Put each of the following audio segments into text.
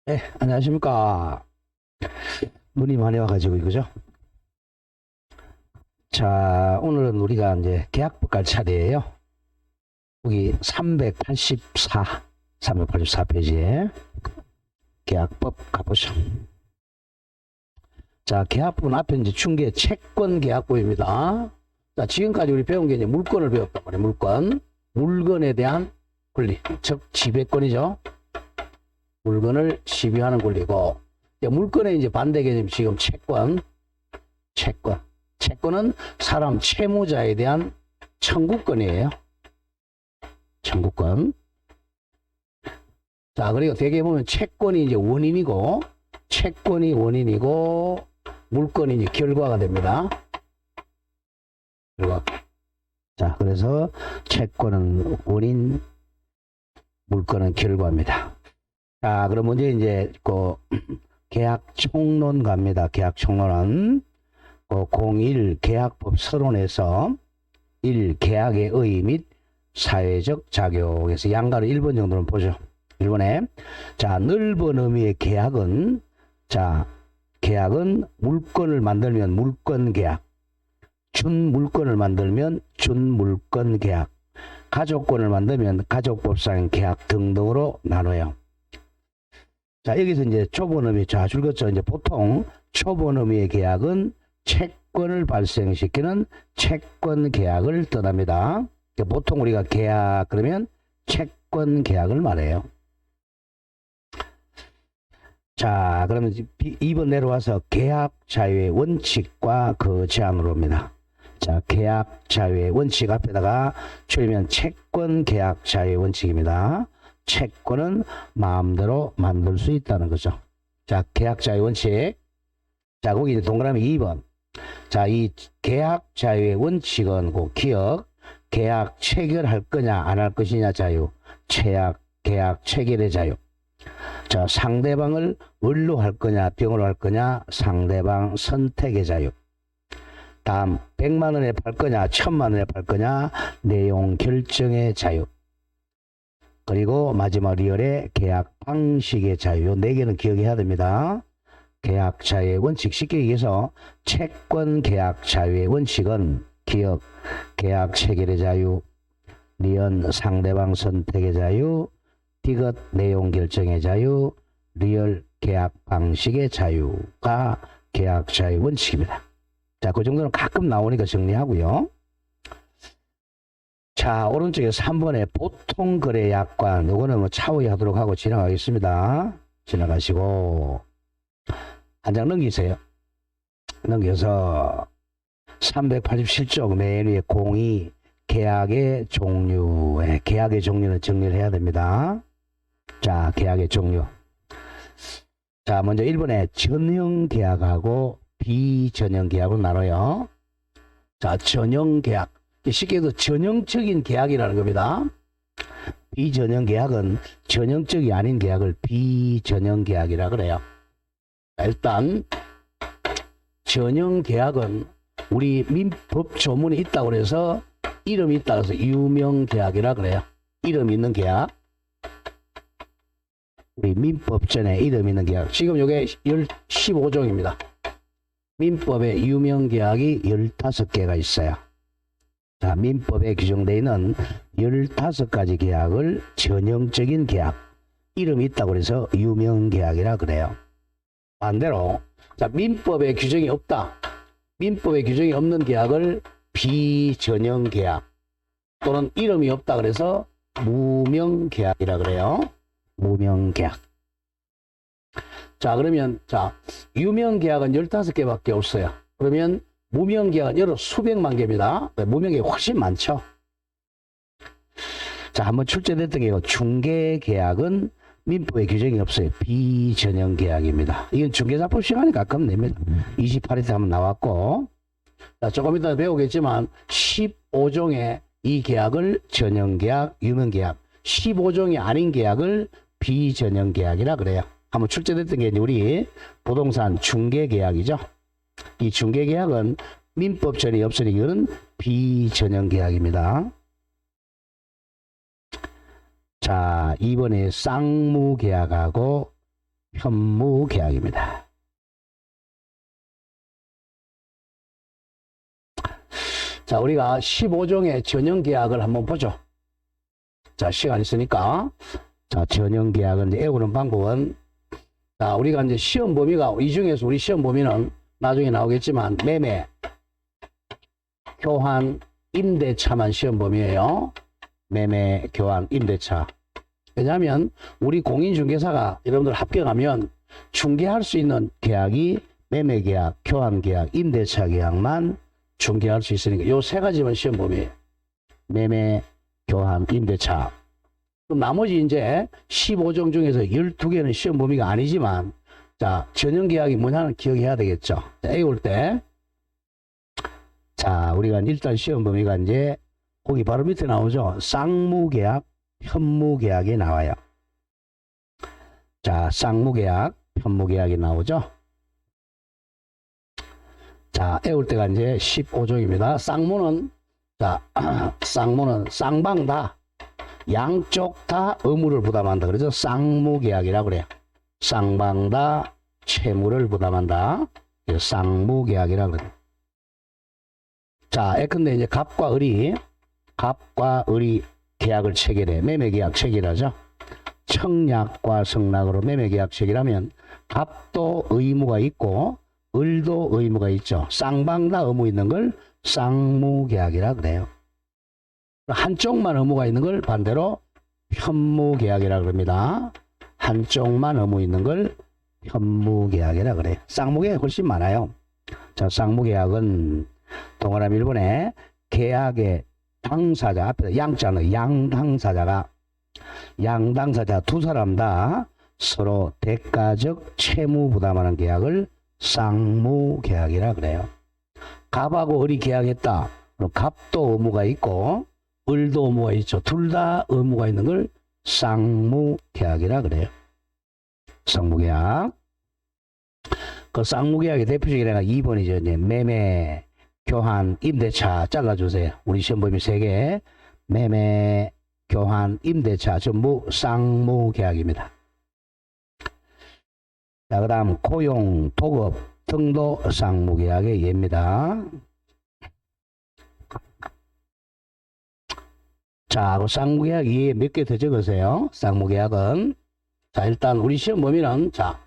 네, 안녕하십니까. 눈이 많이 와가지고, 그죠? 자, 오늘은 우리가 이제 계약법 갈 차례예요. 여기 384페이지에 계약법 가보죠. 자, 계약법은 앞에 이제 충계 채권 계약법입니다. 자, 지금까지 우리 배운 게 이제 물건을 배웠단 말이에요. 물건. 물건에 대한 권리. 즉, 지배권이죠. 물건을 지배하는 권리고, 물건의 이제 반대 개념 지금 채권. 채권은 사람 채무자에 대한 청구권이에요. 청구권. 자, 그리고 대개 보면 채권이 이제 원인이고, 물건이 이제 결과가 됩니다. 결과. 자, 그래서 채권은 원인, 물건은 결과입니다. 자, 그럼 먼저 이제 계약 총론 갑니다. 계약 총론은 01 계약법 서론에서 1 계약의 의의 및 사회적 작용에서 양가로 1번 정도는 보죠. 1번에 자, 넓은 의미의 계약은 물건을 만들면 물건 계약, 준물건을 만들면 준물건 계약, 가족권을 만들면 가족법상 계약 등등으로 나눠요. 자, 여기서 이제 좁은 의미, 자, 줄거쳐 이제 보통 좁은 의미의 계약은 채권을 발생시키는 채권 계약을 뜻합니다. 보통 우리가 계약 그러면 채권 계약을 말해요. 자, 그러면 2번 내려와서 계약 자유의 원칙과 그 제한으로 옵니다. 자, 계약 자유의 원칙 앞에다가 줄이면 채권 계약 자유의 원칙입니다. 채권은 마음대로 만들 수 있다는 거죠. 자, 계약 자유의 원칙. 자, 거기 이제 동그라미 2번. 자, 이 계약 자유의 원칙은 기억, 계약 체결할 거냐 안 할 것이냐 자유, 계약 체결의 자유. 자, 상대방을 을로 할 거냐 병으로 할 거냐 상대방 선택의 자유. 다음 100만 원에 팔 거냐 1000만 원에 팔 거냐 내용 결정의 자유. 그리고 마지막 리얼의 계약 방식의 자유. 요 4개는 기억해야 됩니다. 계약 자유의 원칙, 쉽게 얘기해서 채권 계약 자유의 원칙은 기억, 계약 체결의 자유, 리언 상대방 선택의 자유, 디귿 내용 결정의 자유, 리얼 계약 방식의 자유가 계약 자유의 원칙입니다. 자, 그 정도는 가끔 나오니까 정리하고요. 자, 오른쪽에 3번에 보통 거래 약관, 요거는 뭐 차후에 하도록 하고 지나가겠습니다. 지나가시고 한 장 넘기세요. 넘겨서 387쪽 맨 위에 02 계약의 종류에 계약의 종류는 정리를 해야 됩니다. 자, 계약의 종류. 자, 먼저 1번에 전형 계약하고 비전형 계약으로 나눠요. 자, 전형 계약. 쉽게 해서 전형적인 계약이라는 겁니다. 비전형 계약은 전형적이 아닌 계약을 비전형 계약이라 그래요. 일단 전형 계약은 우리 민법 조문에 있다고 그래서 이름이 있다고 해서 유명 계약이라 그래요. 이름 있는 계약. 우리 민법전에 이름 있는 계약. 지금 이게 15종입니다. 민법에 유명 계약이 15개가 있어요. 자, 민법에 규정되어 있는 15가지 계약을 전형적인 계약. 이름이 있다고 해서 유명 계약이라 그래요. 반대로 자, 민법에 규정이 없다. 민법에 규정이 없는 계약을 비전형 계약 또는 이름이 없다 그래서 무명 계약이라 그래요. 무명 계약. 자, 그러면 자, 유명 계약은 15개밖에 없어요. 그러면 무명 계약은 여러 수백만 개입니다. 무명 계약이 훨씬 많죠. 자, 한번 출제됐던 게 중개 계약은 민법에 규정이 없어요. 비전형 계약입니다. 이건 중개사법 시간에 가끔 냅니다. 28회 때 한번 나왔고, 자, 조금 이따 배우겠지만 15종의 이 계약을 전형 계약, 유명 계약, 15종이 아닌 계약을 비전형 계약이라 그래요. 한번 출제됐던 게 우리 부동산 중개 계약이죠. 이 중개 계약은 민법 전이 없으니 이거는 비전형 계약입니다. 자, 이번에 쌍무 계약하고 편무계약입니다. 자, 우리가 15종의 전형계약을 한번 보죠. 자, 시간 있으니까. 자, 전형계약은 이제 외우는 방법은, 자, 우리가 이제 시험 범위가, 이 중에서 우리 시험 범위는 나중에 나오겠지만, 매매, 교환, 임대차만 시험 범위예요. 매매, 교환, 임대차. 왜냐하면 우리 공인중개사가 여러분들 합격하면 중개할 수 있는 계약이 매매계약, 교환계약, 임대차 계약만 중개할 수 있으니까 요 세 가지만 시험 범위예요. 매매, 교환, 임대차. 그럼 나머지 이제 15종 중에서 12개는 시험 범위가 아니지만, 자, 전형계약이 뭐냐는 기억해야 되겠죠. 자, A 올 때, 자, 우리가 일단 시험 범위가 이제 거기 바로 밑에 나오죠. 쌍무계약, 편무계약이 나와요. 자, 쌍무계약, 편무계약이 나오죠. 자, 애울 때가 이제 15종입니다. 쌍무는, 자, 쌍무는 쌍방 다, 양쪽 다 의무를 부담한다. 그래서 쌍무계약이라고 그래요. 쌍방 다 채무를 부담한다. 그래서 쌍무계약이라고 그래요. 자, 근데 이제 갑과 을이 계약을 체결해. 매매계약 체결하죠. 청약과 성락으로 매매계약 체결하면 갑도 의무가 있고 을도 의무가 있죠. 쌍방 다 의무 있는 걸 쌍무계약이라 그래요. 한쪽만 의무가 있는 걸 반대로 편무계약이라 그럽니다. 한쪽만 의무 있는 걸 편무계약이라 그래요. 쌍무계약이 훨씬 많아요. 자, 쌍무계약은 동그라미 1번에 계약의 당사자, 앞에 양자는 양당사자 두 사람 다 서로 대가적 채무 부담하는 계약을 쌍무계약이라 그래요. 갑하고 을이 계약했다. 그럼 갑도 의무가 있고 을도 의무가 있죠. 둘 다 의무가 있는 걸 쌍무계약이라 그래요. 쌍무계약. 그 쌍무계약의 대표적인 애가 2번이죠. 이제 매매, 교환, 임대차 잘라주세요. 우리 시험 범위 3개. 매매, 교환, 임대차 전부 쌍무계약입니다. 자, 그 다음 고용, 도급 등도 쌍무계약의 예입니다. 자, 그 쌍무계약 예 몇 개 더 적으세요. 쌍무계약은. 자, 일단 우리 시험 범위는, 자,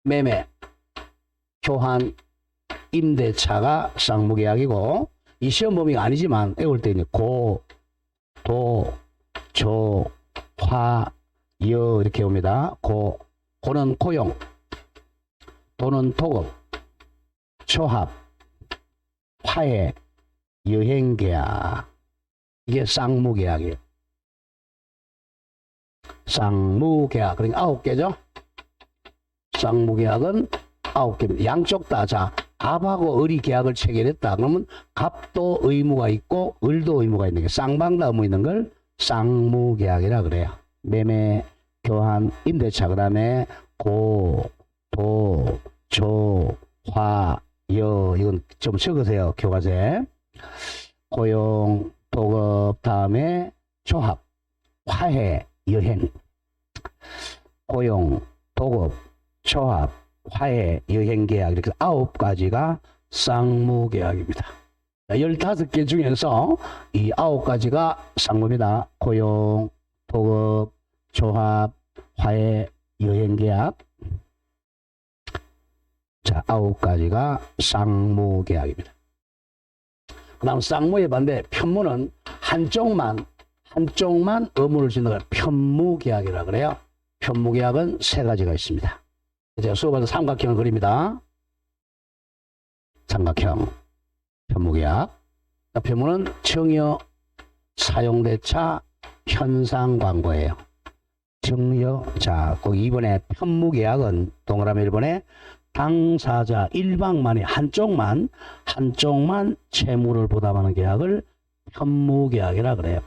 매매, 교환, 임대차가 쌍무계약이고, 이 시험 범위가 아니지만 외울 때 이제 고, 도, 조, 화, 여 이렇게 옵니다. 고는 고용, 도는 도급, 초합, 화해, 여행계약. 이게 쌍무계약이에요. 쌍무계약. 그러니까 9개죠. 쌍무계약은 9개입니다. 양쪽 다, 자, 갑하고 을이 계약을 체결했다. 그러면 갑도 의무가 있고 을도 의무가 있는 게 쌍방 다 의무 있는 걸 쌍무계약이라 그래요. 매매, 교환, 임대차. 그 다음에 고, 도, 조, 화, 여. 이건 좀 적으세요. 교과서에. 고용, 도급, 다음에 조합, 화해, 여행. 고용, 도급, 조합, 화해, 여행계약. 이렇게 9가지가 쌍무계약입니다. 15개 중에서 이 9가지가 쌍무입니다. 고용, 도급, 조합, 화해, 여행계약. 자, 9가지가 쌍무계약입니다. 그 다음 쌍무의 반대 편무는 한쪽만 의무를 짓는 걸 편무계약이라고 그래요. 편무계약은 3가지가 있습니다. 제가 수업에서 삼각형을 그립니다. 삼각형, 편무계약. 편무는 정여, 사용대차, 현상광고예요. 정여, 자, 거기 2번에 편무계약은 동그라미 1번에 당사자 일방만이 한쪽만 채무를 부담하는 계약을 편무계약이라 그래요.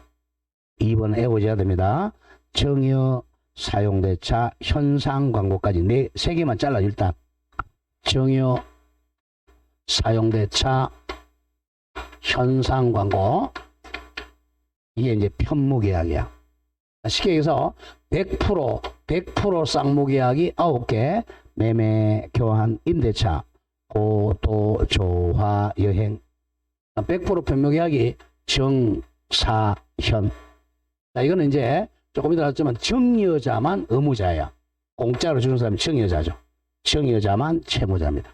2번 외우셔야 됩니다. 정여, 사용대차, 현상광고까지 3개만 잘라. 일단 정여, 사용대차, 현상광고. 이게 이제 편무계약이야. 쉽게 얘기해서 100% 100% 쌍무계약이 9개, 매매, 교환, 임대차, 고도, 조화, 여행. 100% 편무계약이 정, 사, 현. 자, 이거는 이제 조금 이따 했지만 정여자만 의무자예요. 공짜로 주는 사람이 정여자죠. 정여자만 채무자입니다.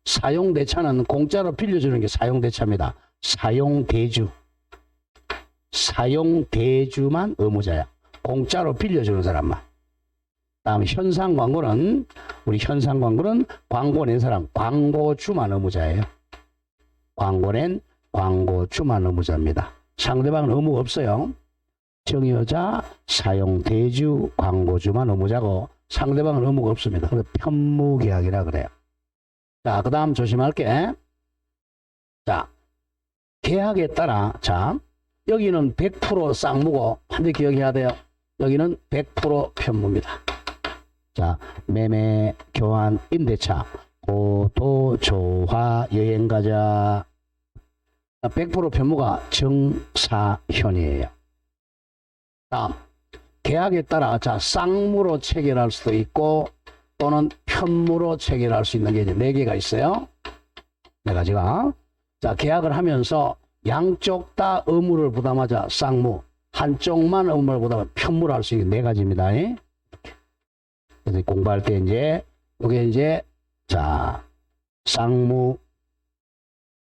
사용대차는 공짜로 빌려주는 게 사용대차입니다. 사용대주. 사용대주만 의무자야. 공짜로 빌려주는 사람만. 다음 현상광고는 우리 현상광고는 광고 낸 사람 광고주만 의무자예요. 광고 낸 광고주만 의무자입니다. 상대방은 의무가 없어요. 정여자, 사용대주, 광고주만 의무자고 상대방은 의무가 없습니다. 그래서 편무계약이라 그래요. 자, 그 다음 조심할 게, 자, 계약에 따라, 자, 여기는 100% 쌍무고 반드시 기억해야 돼요. 여기는 100% 편무입니다. 자, 매매, 교환, 임대차, 고도, 조화, 여행 가자. 100% 편무가 정사현이에요. 다음, 계약에 따라, 자, 쌍무로 체결할 수도 있고, 또는 편무로 체결할 수 있는 게 이제 4개가 있어요. 4가지가. 자, 계약을 하면서 양쪽 다 의무를 부담하자 쌍무, 한쪽만 의무를 부담하자 편무를 할 수 있는 4가지입니다. 그래서 공부할 때 이제 이게 이제 자, 쌍무,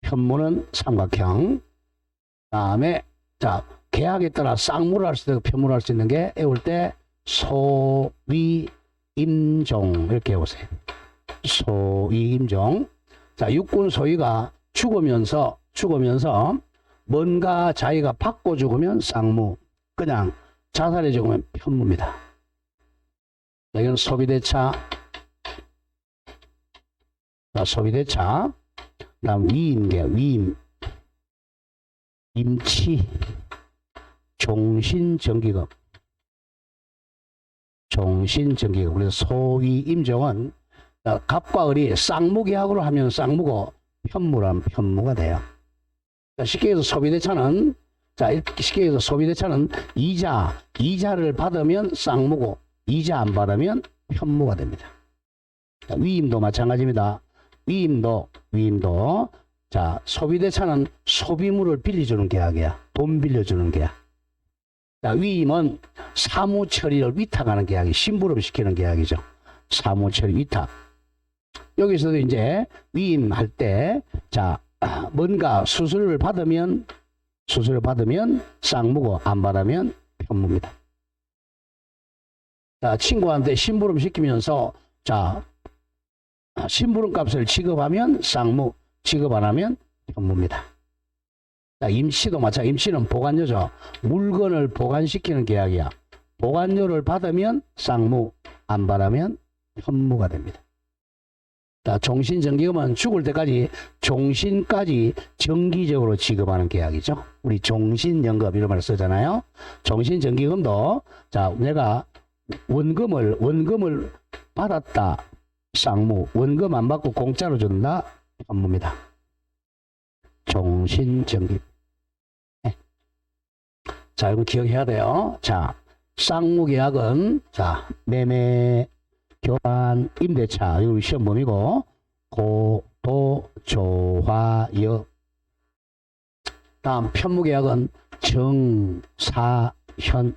편무는 삼각형. 다음에 자, 계약에 따라 쌍무를 할 수 있고 편무를 할 수 있는 게 외울 때 소위 임종 이렇게 해보세요. 소위 임종. 자, 육군 소위가 죽으면서 뭔가 자기가 받고 죽으면 쌍무, 그냥 자살해 죽으면 편무입니다. 여기는 소비대차. 자, 소비대차. 그다음 위임계, 위임, 임치, 종신정기금. 종신정기금. 그래서 소위 임종은 갑과 을이 쌍무계약으로 하면 쌍무고 편무라면 편무가 돼요. 자, 쉽게 해서 소비대차는 자, 쉽게 해서 소비대차는 이자를 받으면 쌍무고 이자 안 받으면 편무가 됩니다. 자, 위임도 마찬가지입니다. 위임도 자, 소비대차는 소비물을 빌려주는 계약이야. 돈 빌려주는 계약. 자, 위임은 사무처리를 위탁하는 계약이 심부름 시키는 계약이죠. 사무처리 위탁. 여기서도 이제 위임할 때 자, 뭔가 수수료를 받으면 쌍무고 안 받으면 편무입니다. 자, 친구한테 심부름 시키면서 자, 심부름 값을 지급하면 쌍무, 지급 안 하면 편무입니다. 자, 임치도 마찬가지. 임치는 보관료죠. 물건을 보관시키는 계약이야. 보관료를 받으면 쌍무, 안 받으면 편무가 됩니다. 자, 종신정기금은 죽을 때까지 종신까지 정기적으로 지급하는 계약이죠. 우리 종신연금 이런 말을 쓰잖아요. 종신정기금도 자, 내가 원금을 받았다 쌍무, 원금 안 받고 공짜로 준다 편무입니다. 종신정기금. 네. 자, 이거 기억해야 돼요. 자, 쌍무계약은 자, 매매, 교환, 임대차, 이거 시험범위고 고도, 조화, 여. 다음 편무계약은 정, 사, 현.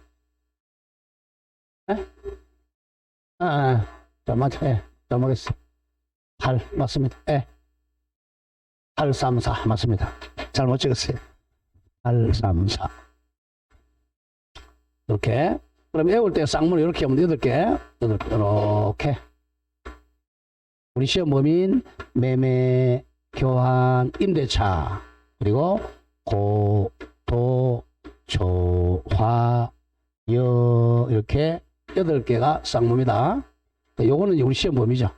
잘못했어. 8 맞습니다. 8, 3, 4 맞습니다. 잘못 찍었어요. 8, 3, 4 이렇게. 그럼 외울 때 쌍문을 이렇게 하면 8개 이렇게. 우리 시험 범위인 매매, 교환, 임대차, 그리고 고도, 조화, 여 이렇게 8개가 쌍무입니다. 요거는 우리 시험 범위죠.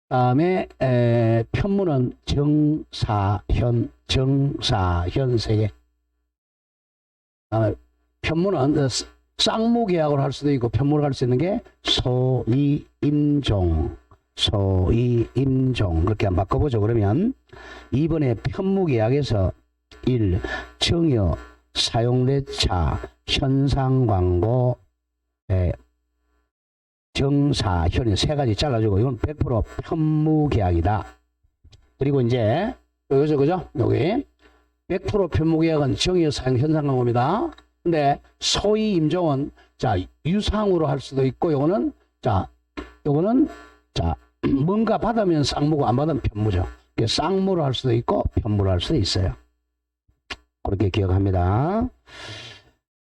다음에 편무는 정사현 3개. 다음에 편무는 쌍무계약으로 할 수도 있고 편무를 할 수 있는 게 소위임종 그렇게 한번 바꿔보죠. 그러면 이번에 편무계약에서 1. 정여 사용대차, 현상광고, 정사현이 세 가지 잘라주고 이건 100% 편무계약이다. 그리고 이제 여기서 그죠? 여기 100% 편무계약은 정의 사용 현상광고입니다. 근데 소위 임종은 자 유상으로 할 수도 있고 요거는 뭔가 받으면 쌍무고 안 받으면 편무죠. 쌍무로 할 수도 있고 편무로 할 수도 있어요. 그렇게 기억합니다.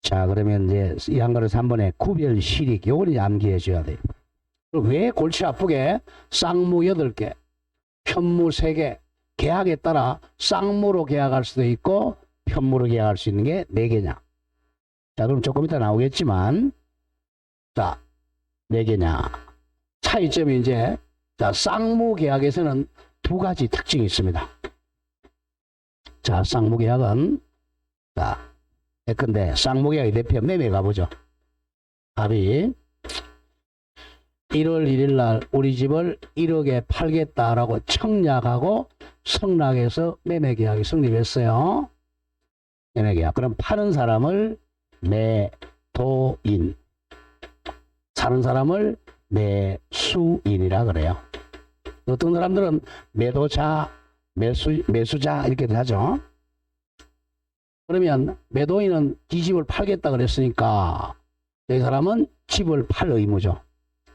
자, 그러면 이제 이 한글에서 한 번에 구별 실익, 요걸 암기해 줘야 돼요. 왜 골치 아프게 쌍무 8개, 편무 3개, 계약에 따라 쌍무로 계약할 수도 있고 편무로 계약할 수 있는 게 4개냐. 자, 그럼 조금 이따 나오겠지만, 자, 4개냐. 차이점이 이제, 자, 쌍무 계약에서는 2가지 특징이 있습니다. 자, 쌍무 계약은, 자, 예컨대 쌍무계약의 대표 매매 가보죠. 갑이 1월 1일 날 우리 집을 1억에 팔겠다라고 청약하고 성락해서 매매계약이 성립했어요. 매매계약. 그럼 파는 사람을 매도인, 사는 사람을 매수인이라 그래요. 어떤 사람들은 매도자, 매수자 이렇게도 하죠. 그러면 매도인은 이 집을 팔겠다 그랬으니까 이 사람은 집을 팔 의무죠.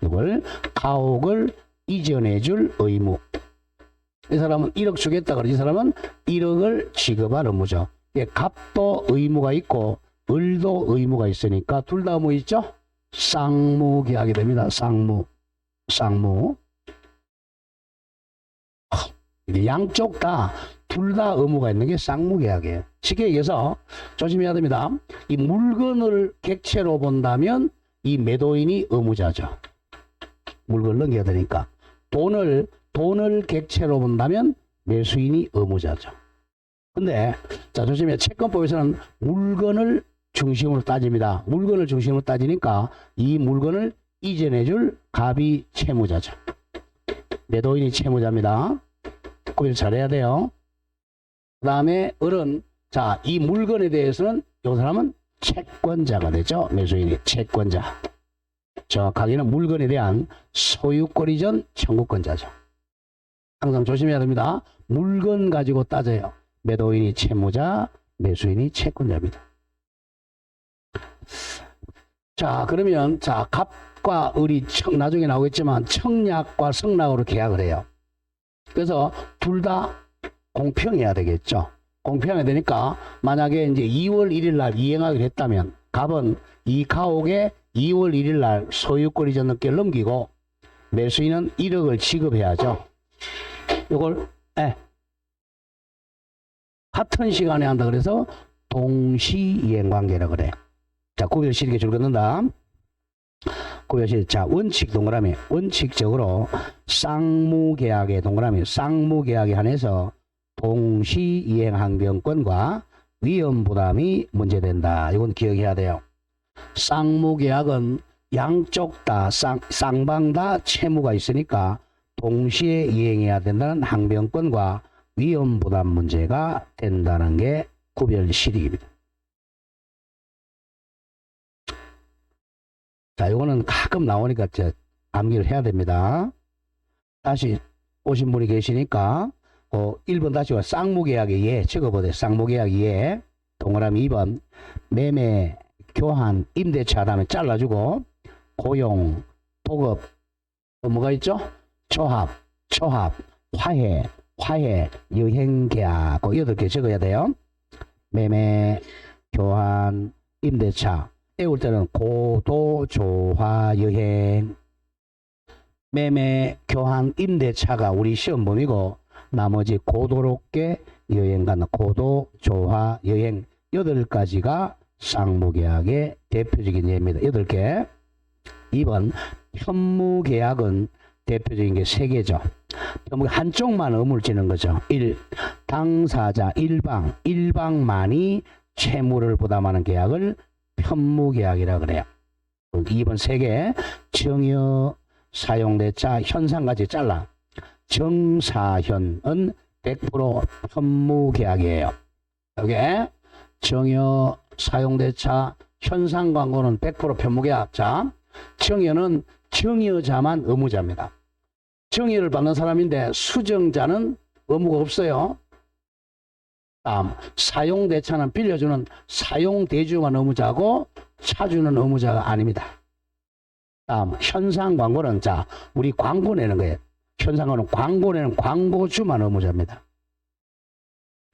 이걸 가옥을 이전해 줄 의무. 이 사람은 1억 주겠다 그래. 이 사람은 1억을 지급할 의무죠. 갑도 의무가 있고 을도 의무가 있으니까 둘 다 뭐 있죠? 쌍무 계약이 됩니다. 쌍무. 양쪽 다 둘 다 의무가 있는 게 쌍무 계약이에요. 쉽게 얘기해서 조심해야 됩니다. 이 물건을 객체로 본다면 이 매도인이 의무자죠. 물건을 넘겨야 되니까. 돈을 객체로 본다면 매수인이 의무자죠. 근데 자 조심해. 채권법에서는 물건을 중심으로 따집니다. 물건을 중심으로 따지니까 이 물건을 이전해줄 갑이 채무자죠. 매도인이 채무자입니다. 구별 잘해야 돼요. 그 다음에 을은 자 이 물건에 대해서는 이 사람은 채권자가 되죠. 매수인이 채권자. 정확하게는 물건에 대한 소유권 이전 청구권자죠. 항상 조심해야 됩니다. 물건 가지고 따져요. 매도인이 채무자, 매수인이 채권자입니다. 자, 그러면 자 갑과 을이 나중에 나오겠지만 청약과 성락으로 계약을 해요. 그래서 둘 다 공평해야 되겠죠. 공평해야 되니까 만약에 이제 2월 1일 날 이행하기로 했다면 갑은 이 가옥에 2월 1일 날 소유권 이전 넘게 넘기고 매수인은 1억을 지급해야죠. 이걸 같은 시간에 한다 그래서 동시이행관계라 그래. 자, 구별실익에 줄 긋는다. 구별실. 자, 원칙 동그라미. 원칙적으로 쌍무계약의 동그라미. 쌍무계약에 한해서 동시이행항변권과 위험부담이 문제된다. 이건 기억해야 돼요. 쌍무계약은 양쪽 다 쌍방 다 채무가 있으니까 동시에 이행해야 된다는 항변권과 위험부담 문제가 된다는 게 구별실익입니다. 자, 이거는 가끔 나오니까 암기를 해야 됩니다. 다시 오신 분이 계시니까 1번 다시 와. 쌍무계약의 예 적어보세요. 쌍무계약 예. 동그라미 2번 매매, 교환, 임대차 다음에 잘라주고 고용, 도급, 또 뭐가 있죠? 조합, 화해, 여행계약 8개 적어야 돼요. 매매, 교환, 임대차. 외울 때는 고도, 조화, 여행. 매매, 교환, 임대차가 우리 시험범위고 나머지 고도롭게 여행 가는 고도, 조화, 여행 8가지가 쌍무계약의 대표적인 예입니다. 8개. 2번 편무계약은 대표적인 게 3개죠. 한쪽만 의무를 지는 거죠. 1. 당사자 일방만이 채무를 부담하는 계약을 편무계약이라 그래요. 2번 3개. 정여, 사용대차, 현상까지 잘라. 정사현은 100% 편무계약이에요. 여기 정여, 사용대차, 현상광고는 100% 편무계약. 자, 정여는 정여자만 의무자입니다. 정여를 받는 사람인데 수정자는 의무가 없어요. 다음, 사용대차는 빌려주는 사용대주만 의무자고 차주는 의무자가 아닙니다. 다음, 현상광고는 자, 우리 광고 내는 거예요. 현상광고는 광고 내는 광고주만 의무자입니다.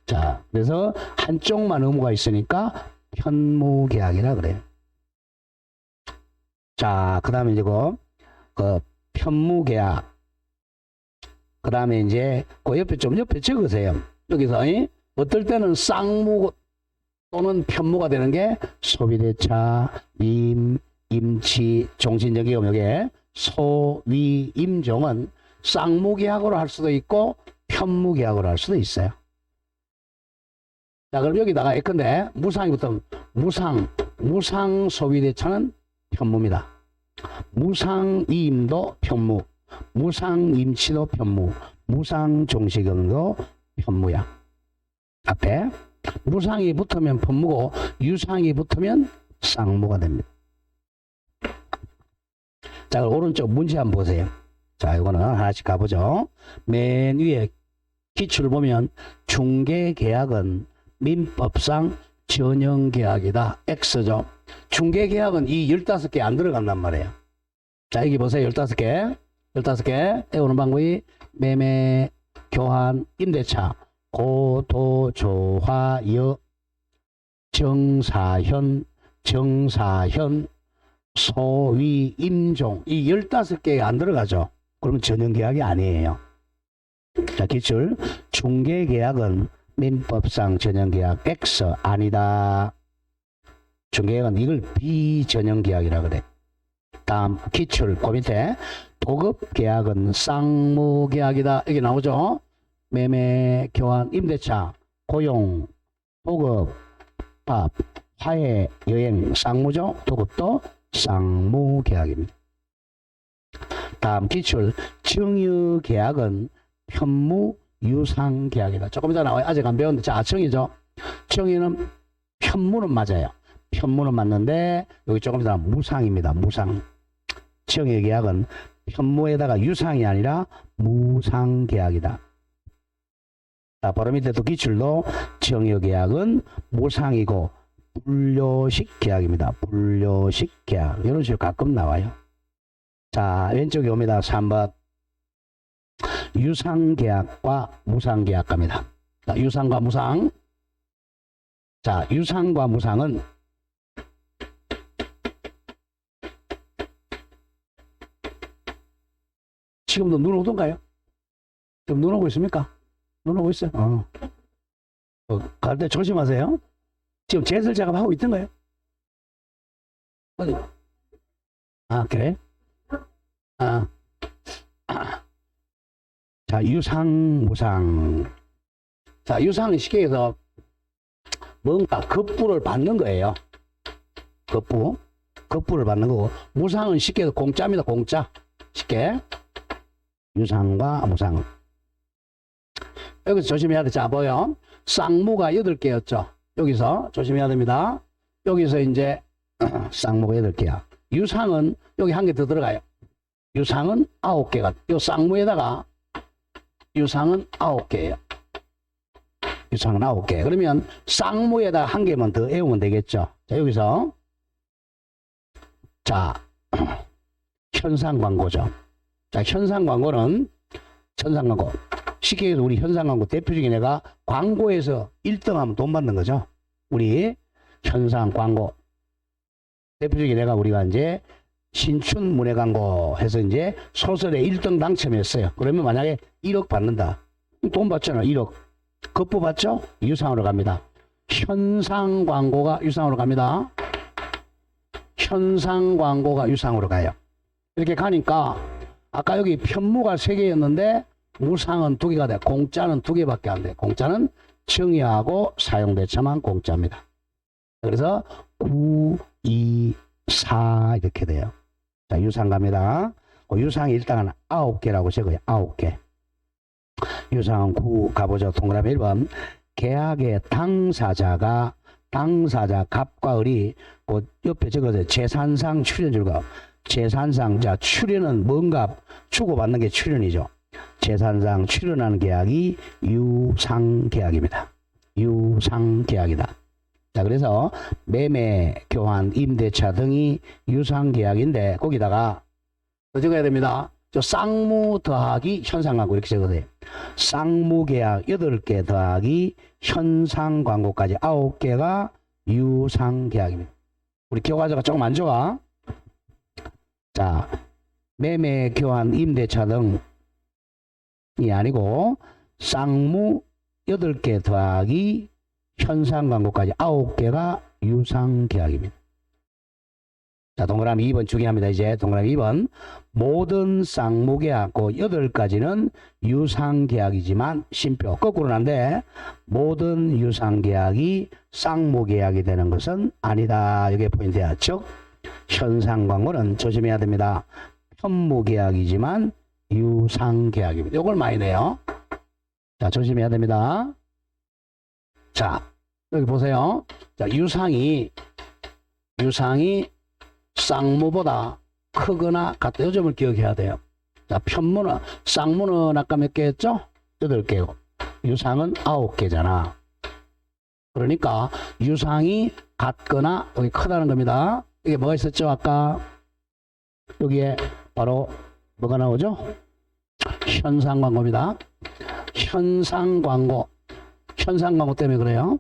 자, 그래서 한쪽만 의무가 있으니까 편무계약이라 그래요. 자, 그 다음에 이제 그 편무계약. 그 다음에 이제 그 옆에 적으세요. 여기서 어떨 때는 쌍무 또는 편무가 되는 게 소비대차, 임치, 종신정기금 여기에 소위, 임종은 쌍무계약으로 할 수도 있고 편무계약으로 할 수도 있어요. 자, 그럼 여기다가 예컨대 무상이부터 무상 소비대차는 편무입니다. 무상 이임도 편무, 무상 임치도 편무, 무상 종식금도 편무야. 앞에 무상이 붙으면 편무고 유상이 붙으면 쌍무가 됩니다. 자, 그럼 오른쪽 문제 한번 보세요. 자, 이거는 하나씩 가보죠. 맨 위에 기출을 보면 중개계약은 민법상 전형계약이다. X죠. 중개계약은 이 15개 안 들어간단 말이에요. 자, 여기 보세요. 15개. 15개. 외우는 방법이 매매, 교환, 임대차, 고도, 조화, 여, 정사현, 소위, 임종. 이 15개가 안 들어가죠. 그러면 전형계약이 아니에요. 자, 기출. 중개계약은 민법상 전형계약 X 아니다. 중개계약은 이걸 비전형계약이라 그래. 다음 기출 그 밑에 도급계약은 쌍무계약이다. 여기 나오죠. 매매, 교환, 임대차, 고용, 도급, 밥, 화해, 여행, 쌍무죠. 도급도 쌍무계약입니다. 다음 기출 정여계약은 편무 유상계약이다. 조금 이따 나와요. 아직 안 배웠는데. 자, 정의죠. 정의는 편무는 맞아요. 편무는 맞는데 여기 조금 이따 무상입니다. 무상. 정의계약은 편무에다가 유상이 아니라 무상계약이다. 자, 바로 밑에 또 기출도 정의계약은 무상이고 분료식 계약입니다. 분료식 계약. 이런 식으로 가끔 나와요. 자, 왼쪽에 옵니다. 3번. 유상계약과 무상계약 갑니다. 자, 유상과 무상. 자, 유상과 무상은 지금도 눈 오던가요? 지금 눈 오고 있습니까? 눈 오고 있어요? 갈 때 조심하세요. 지금 제설 작업하고 있던가요? 어디? 아, 그래? 자, 유상, 무상. 자, 유상은 쉽게 해서 뭔가 급부를 받는 거예요. 급부를 받는 거고, 무상은 쉽게 해서 공짜입니다. 공짜. 쉽게. 유상과 무상. 여기서 조심해야 돼. 자, 보여. 쌍무가 8개였죠. 여기서 조심해야 됩니다. 여기서 이제 쌍무가 8개야. 유상은 여기 한 개 더 들어가요. 유상은 9개가. 요 쌍무에다가 유상은 9개예요. 유상은 9개. 그러면 쌍무에다가 한 개만 더 외우면 되겠죠. 자, 여기서 자, 현상 광고죠. 자, 현상 광고는 쉽게 해서 우리 현상 광고 대표적인 애가 광고에서 1등하면 돈 받는 거죠. 우리 현상 광고 대표적인 애가 우리가 이제 신춘 문예 광고 해서 이제 소설에 1등 당첨했어요. 그러면 만약에 1억 받는다. 돈 받잖아. 1억. 급부 받죠? 유상으로 갑니다. 현상 광고가 유상으로 갑니다. 현상 광고가 유상으로 가요. 이렇게 가니까 아까 여기 편무가 3개였는데 무상은 2개가 돼. 공짜는 2개밖에 안 돼. 공짜는 정의하고 사용대차만 공짜입니다. 그래서 9, 2, 4 이렇게 돼요. 자, 유상 갑니다. 유상이 일단은 9개라고 적어요. 9개. 유상은 9 가보죠. 동그라미 1번. 계약의 당사자가 당사자 갑과 을이 그 옆에 적어서 재산상 출연줄과 재산상 자 출연은 뭔가 주고받는 게 출연이죠. 재산상 출연하는 계약이 유상계약입니다. 유상계약이다. 자, 그래서 매매, 교환, 임대차 등이 유상계약인데 거기다가 더 적어야 됩니다. 저 쌍무 더하기 현상광고 이렇게 적어도 돼요. 쌍무계약 8개 더하기 현상광고까지 9개가 유상계약입니다. 우리 기억하자가 조금 안 좋아. 자, 매매, 교환, 임대차 등이 아니고 쌍무 8개 더하기 현상광고까지 9개가 유상계약입니다. 자, 동그라미 2번 중요합니다. 이제 동그라미 2번. 모든 쌍무계약 그 8가지는 유상계약이지만 심표 거꾸로는 안 돼. 모든 유상계약이 쌍무계약이 되는 것은 아니다. 이게 포인트야. 즉 현상광고는 조심해야 됩니다. 현무계약이지만 유상계약입니다. 이걸 많이 내요. 자, 조심해야 됩니다. 자, 여기 보세요. 자, 유상이 쌍무보다 크거나 같다. 이 점을 기억해야 돼요. 자, 편무는, 쌍무는 아까 몇 개 했죠? 8개고. 유상은 9개잖아. 그러니까 유상이 같거나 여기 크다는 겁니다. 이게 뭐가 있었죠? 아까 여기에 바로 뭐가 나오죠? 현상광고입니다. 현상광고 때문에 그래요.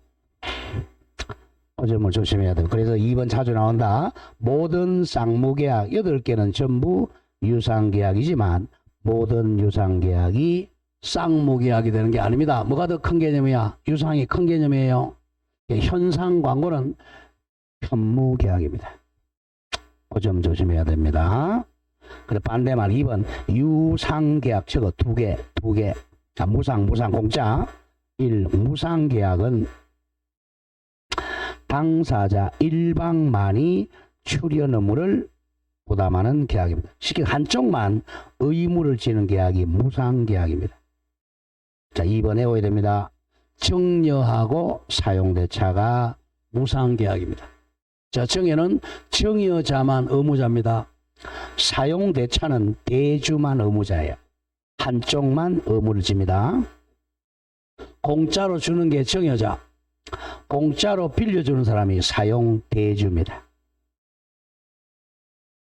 그 점을 조심해야 돼요. 그래서 2번 자주 나온다. 모든 쌍무계약 8개는 전부 유상계약이지만 모든 유상계약이 쌍무계약이 되는 게 아닙니다. 뭐가 더 큰 개념이야? 유상이 큰 개념이에요. 현상광고는 현무계약입니다. 그 점 조심해야 됩니다. 그래 반대말 2번 유상계약 저거 2개. 자, 무상 공짜. 1. 무상계약은 당사자 일방만이 출연 의무를 부담하는 계약입니다. 쉽게 한쪽만 의무를 지는 계약이 무상계약입니다. 자, 2번 외워야 됩니다. 정여하고 사용대차가 무상계약입니다. 자, 정여는 정여자만 의무자입니다. 사용대차는 대주만 의무자예요. 한쪽만 의무를 집니다. 공짜로 주는 게 정여자. 공짜로 빌려주는 사람이 사용대주입니다.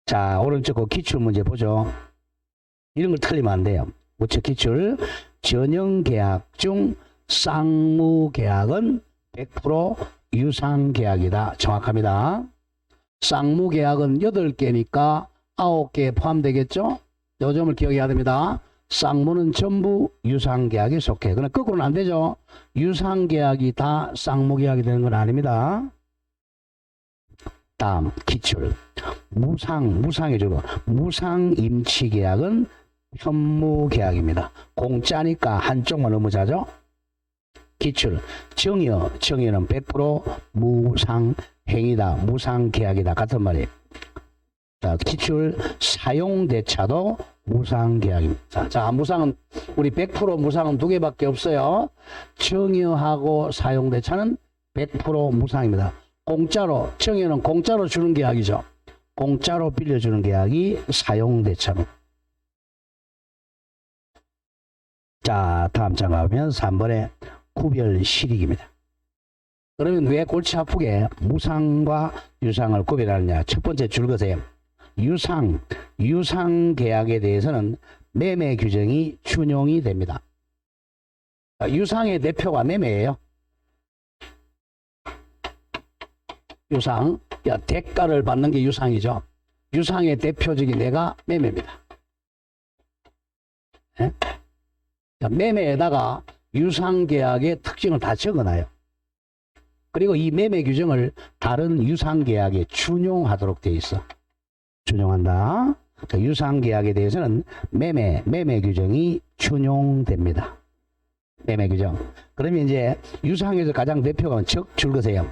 자, 오른쪽 거 기출문제 보죠. 이런 걸 틀리면 안 돼요. 우측 기출. 전형계약 중 쌍무계약은 100% 유상계약이다. 정확합니다. 쌍무계약은 8개니까 9개 포함되겠죠? 이 점을 기억해야 됩니다. 쌍무는 전부 유상계약에 속해. 그러나 거꾸로는 안 되죠. 유상계약이 다 쌍무계약이 되는 건 아닙니다. 다음 기출. 무상이 주로 무상임치계약은 현무계약입니다. 공짜니까 한쪽만 의무자죠. 기출. 정여는 100% 무상행위다. 무상계약이다. 같은 말이에요. 자, 기출. 사용대차도 무상계약입니다. 자, 무상은 우리 100% 무상은 2개밖에 없어요. 정여하고 사용대차는 100% 무상입니다. 정여는 공짜로 주는 계약이죠. 공짜로 빌려주는 계약이 사용대차입니다. 자, 다음 장 가면 3번에 구별실익입니다. 그러면 왜 골치 아프게 무상과 유상을 구별하느냐? 첫 번째 줄 거세요. 유상계약에 대해서는 매매 규정이 준용이 됩니다. 유상의 대표가 매매예요. 유상, 대가를 받는 게 유상이죠. 유상의 대표적인 애가 매매입니다. 네? 매매에다가 유상계약의 특징을 다 적어놔요. 그리고 이 매매 규정을 다른 유상계약에 준용하도록 되어 있어. 준용한다. 유상계약에 대해서는 매매 규정이 준용됩니다. 매매 규정. 그러면 이제 유상에서 가장 대표가 줄 거세요.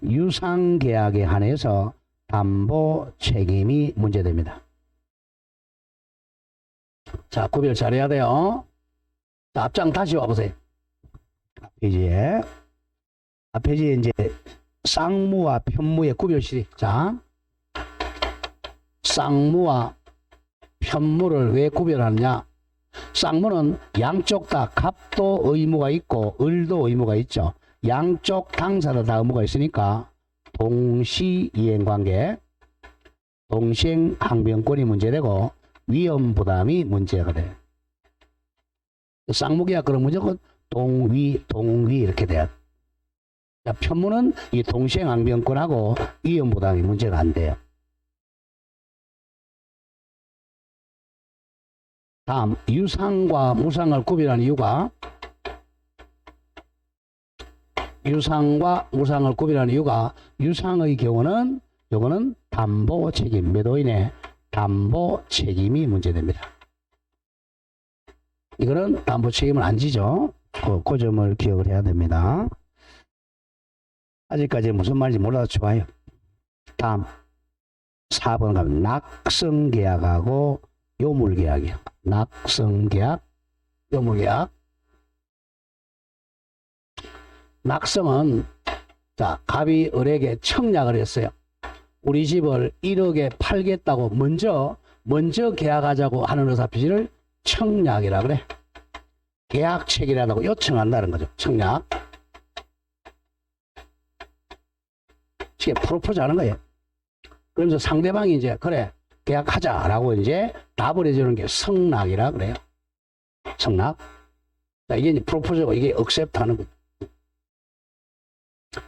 유상계약에 한해서 담보 책임이 문제됩니다. 자, 구별 잘해야 돼요. 자, 앞장 다시 와보세요. 앞 페이지에 이제 쌍무와 편무의 구별시리. 자, 쌍무와 편무를 왜 구별하느냐? 쌍무는 양쪽 다 갑도 의무가 있고 을도 의무가 있죠. 양쪽 당사자 다 의무가 있으니까 동시이행관계, 동시행항변권이 문제되고 위험부담이 문제가 돼. 쌍무계약 그럼 무조건 동위 이렇게 돼요. 자, 편무는 이 동시행항변권하고 위험부담이 문제가 안 돼요. 다음, 유상과 무상을 구별하는 이유가, 유상과 무상을 구별하는 이유가, 유상의 경우는 요거는 담보 책임, 매도인의 담보 책임이 문제됩니다. 이거는 담보 책임을 안 지죠. 그 점을 기억을 해야 됩니다. 아직까지 무슨 말인지 몰라도 좋아요. 다음 4번 가면 낙성계약하고 요물계약이요. 낙성계약, 요물계약. 낙성은 자, 갑이 을에게 청약을 했어요. 우리 집을 1억에 팔겠다고 먼저 계약하자고 하는 의사표시를 청약이라 그래. 계약책이라고 요청한다는 거죠. 청약. 이게 프로포즈 하는 거예요. 그러면서 상대방이 이제 그래 계약하자라고 이제 답을 해주는 게 성낙이라 그래요. 성낙. 자, 이게 이제 프로포즈고 이게 억셉트 하는 거죠.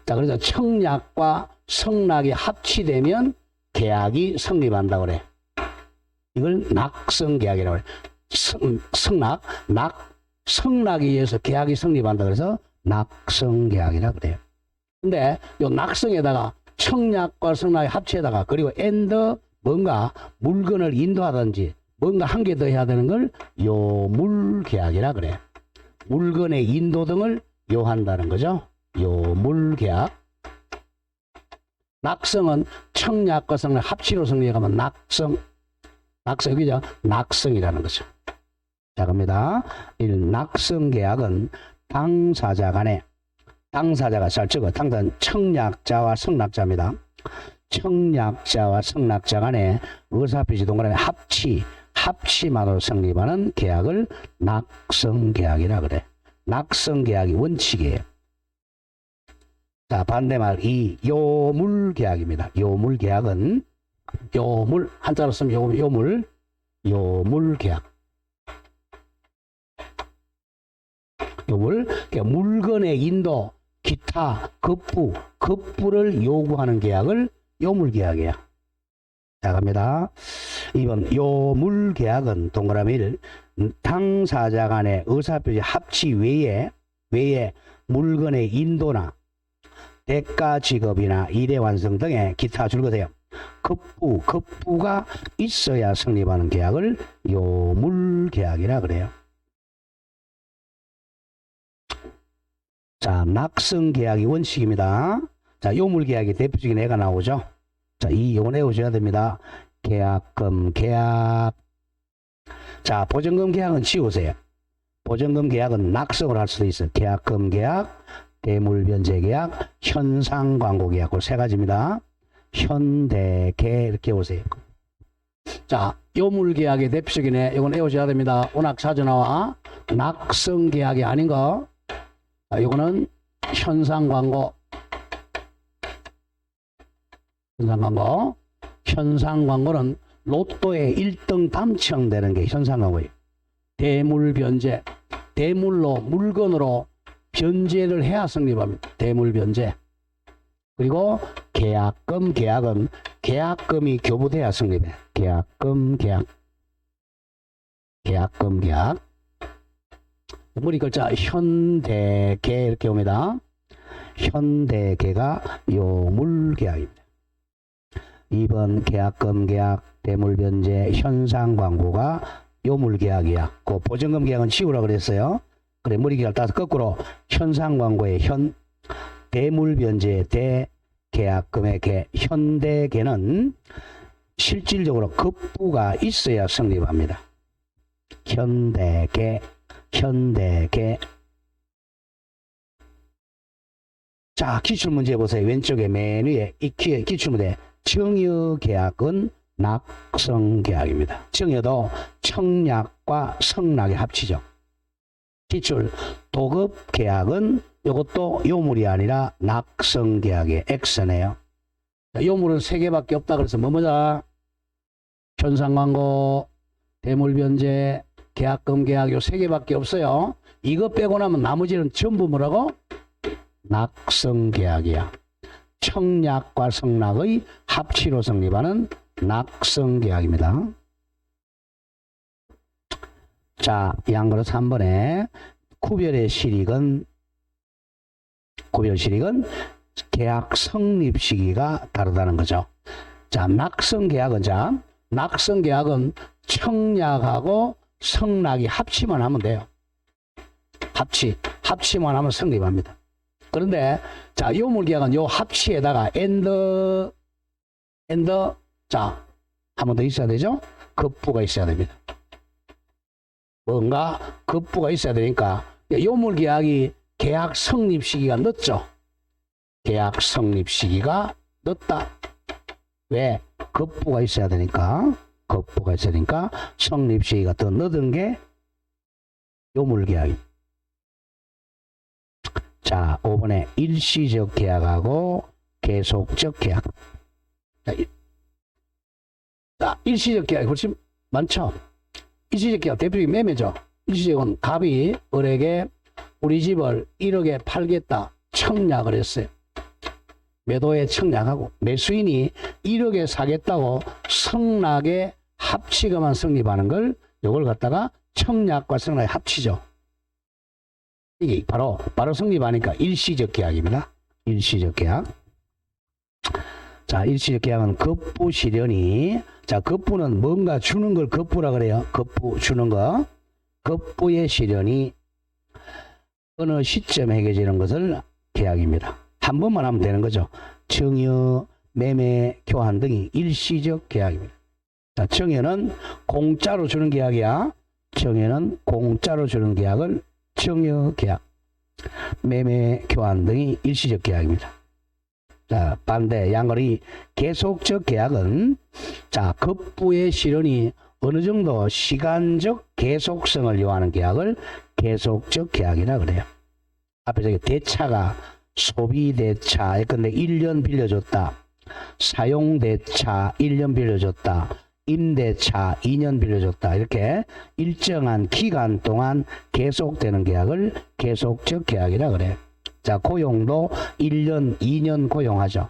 자, 그래서 청약과 성낙이 합치되면 계약이 성립한다고 그래. 이걸 낙성계약이라고 그래. 성낙, 성낙에 의해서 계약이 성립한다 그래서 낙성계약이라 그래요. 근데 요 낙성에다가 청약과 성낙의 합체에다가 그리고 앤더 뭔가 물건을 인도하든지 뭔가 한 개 더 해야 되는 걸 요물계약이라 그래. 물건의 인도 등을 요한다는 거죠. 요물계약. 낙성은 청약과 성낙 합치로 성립하면 낙성. 낙성이죠. 낙성이라는 거죠. 자, 갑니다. 낙성계약은 당사자 간에 당사자가 잘 적어. 당사자는 청약자와 성낙자입니다. 청약자와 성낙자 간에 의사표시 동그라미 합치만으로 성립하는 계약을 낙성계약이라 그래. 낙성계약이 원칙이에요. 자, 반대말 이 요물계약입니다. 요물계약은 요물 한자로 쓰면 요물계약. 요물 물건의 인도 기타 급부를 요구하는 계약을 요물계약이야. 자, 갑니다. 2번 요물계약은 동그라미 1 당사자 간의 의사표시 합치 외에 물건의 인도나 대가 지급이나 일의 완성 등의 기타 줄거세요. 급부가 있어야 성립하는 계약을 요물계약이라 그래요. 자, 낙성계약이 원칙입니다. 자, 요물계약의 대표적인 애가 나오죠. 자, 요건 외우셔야 됩니다. 계약금 계약. 자, 보증금 계약은 지우세요. 보증금 계약은 낙성을 할 수도 있어요. 계약금 계약, 대물변제 계약, 현상광고 계약. 그 세 가지입니다. 현대계 이렇게 오세요. 자, 요물계약의 대표적인 애 이건 외우셔야 됩니다. 오락 자주 나와. 낙성계약이 아닌 거. 이거는 현상광고. 현상광고는 로또에 1등 당첨되는 게 현상광고예요. 대물변제. 대물로 물건으로 변제를 해야 성립합니다. 대물변제. 그리고 계약금 계약은 계약금이 교부돼야 성립해. 계약금 계약. 계약금 계약. 머리 글자 현대계 이렇게 옵니다. 현대계가 요물계약입니다. 2번 계약금 계약, 대물변제, 현상광고가 요물계약이야. 그 보증금 계약은 지우라 그랬어요. 그래, 머리계약 따서 거꾸로 현상광고의 현, 대물변제 대, 계약금의 계, 현대계는 실질적으로 급부가 있어야 성립합니다. 현대계. 자, 기출문제 보세요. 왼쪽에 맨 위에 이 기출문제. 청여계약은 낙성계약입니다. 청여도 청약과 성낙의 합치죠. 기출 도급계약은 이것도 요물이 아니라 낙성계약의 X네요. 요물은 3개밖에 없다 그래서 뭐뭐다? 현상광고, 대물변제, 계약금 계약 요 3개밖에 없어요. 이거 빼고 나면 나머지는 전부 뭐라고? 낙성계약이야. 청약과 성낙의 합치로 성립하는 낙성계약입니다. 자, 양그릇 3번에 구별의 실익은 계약 성립 시기가 다르다는 거죠. 자, 낙성계약은 청약하고 성낙이 합치만 하면 돼요. 합치만 하면 성립합니다. 그런데 자, 요물계약은 요 합치에다가 자, 한 번 더 있어야 되죠? 급부가 있어야 됩니다. 뭔가 급부가 있어야 되니까 요물계약이 계약 성립 시기가 늦죠. 계약 성립 시기가 늦다. 왜? 급부가 있어야 되니까. 성립 시기가 더 늦은 게 요물계약입니다. 자, 5번에 일시적 계약하고 계속적 계약. 자, 일시적 계약 훨씬 많죠. 일시적 계약 대표적인 매매죠. 일시적은 갑이 을에게 우리 집을 1억에 팔겠다 청약을 했어요. 매도에 청약하고 매수인이 1억에 사겠다고 성낙에 합치가만 성립하는 걸 이걸 갖다가 청약과 성낙에 합치죠. 이게 바로 성립하니까 일시적 계약입니다. 일시적 계약. 자, 일시적 계약은 급부 실현이, 자, 급부는 뭔가 주는 걸 급부라 그래요. 급부 주는 거. 급부의 실현이 어느 시점에 해결되는 것을 계약입니다. 한 번만 하면 되는 거죠. 청여, 매매, 교환 등이 일시적 계약입니다. 자, 청여는 공짜로 주는 계약이야. 청여는 공짜로 주는 계약을 청여 계약. 매매, 교환 등이 일시적 계약입니다. 자, 반대 양거리 계속적 계약은 자, 급부의 실현이 어느 정도 시간적 계속성을 요하는 계약을 계속적 계약이라 그래요. 앞에 저기 대차가 소비대차, 예컨대 1년 빌려줬다. 사용대차 1년 빌려줬다. 임대차 2년 빌려줬다. 이렇게 일정한 기간 동안 계속되는 계약을 계속적 계약이라 그래요. 자, 고용도 1년, 2년 고용하죠.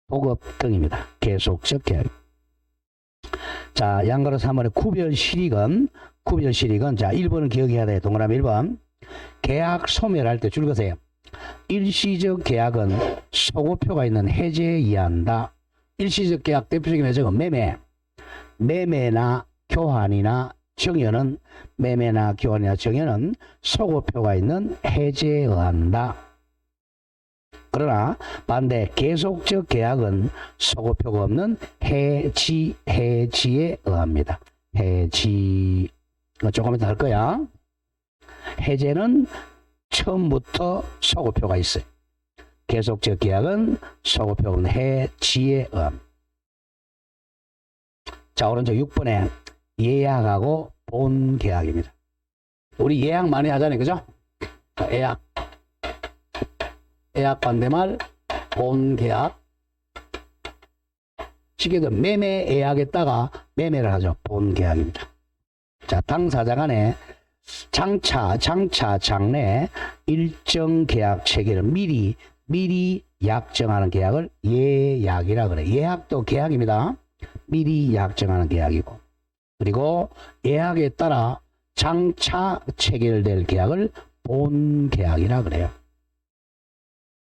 보급 등입니다. 계속적 계약. 자, 양가로 3번의 구별실익은 자, 1번은 기억해야 돼. 동그라미 1번. 계약 소멸할 때 줄 거세요. 일시적 계약은 소고표가 있는 해제에 의한다. 일시적 계약 대표적인 해적은 매매나 교환이나 정여는 소고표가 있는 해제에 의한다. 그러나 반대 계속적 계약은 소고표가 없는 해지에 의합니다. 해지 조금 이따 할 거야. 해제는 처음부터 소고표가 있어요. 계속적 계약은 소고표가 없는 해지에 의합니다. 자, 오른쪽 6번에 예약하고 본 계약입니다. 우리 예약 많이 하잖아요. 그죠? 자, 예약 반대말 본 계약. 쉽게도 매매 예약했다가 매매를 하죠. 본 계약입니다. 자, 당사자 간에 장내 일정 계약 체계를 미리 약정하는 계약을 예약이라 그래. 예약도 계약입니다. 미리 약정하는 계약이고, 그리고 예약에 따라 장차 체결될 계약을 본 계약이라 그래요.